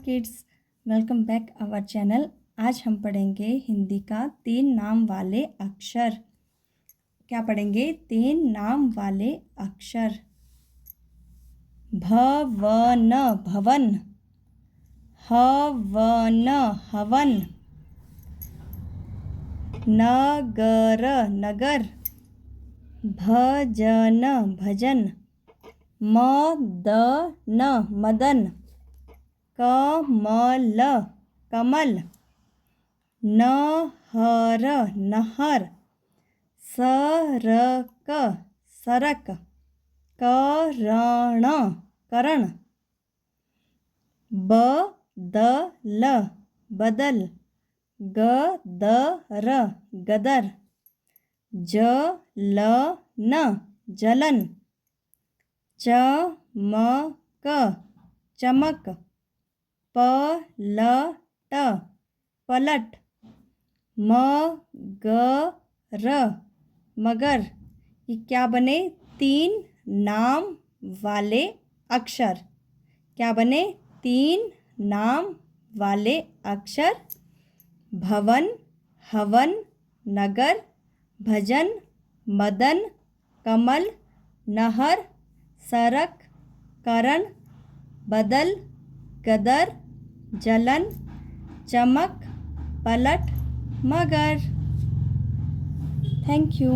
Kids, welcome back our channel. आज हम पढ़ेंगे हिंदी का 3 नाम वाले अक्षर। क्या पढ़ेंगे? 3 नाम वाले अक्षर। भवन भवन, हवन हवन, नगर नगर, भजन भजन, मदन मदन, कमल कमल, नहर नहर, सरक सरक, करण करण, बदल बदल, गदर गदर, जलन जलन, चमक चमक, पलट पलट, मगर मगर। ये क्या बने? 3 नाम वाले अक्षर। क्या बने? 3 नाम वाले अक्षर। भवन, हवन, नगर, भजन, मदन, कमल, नहर, सरक, करण, बदल, गदर, जलन, चमक, पलट, मगर। Thank you.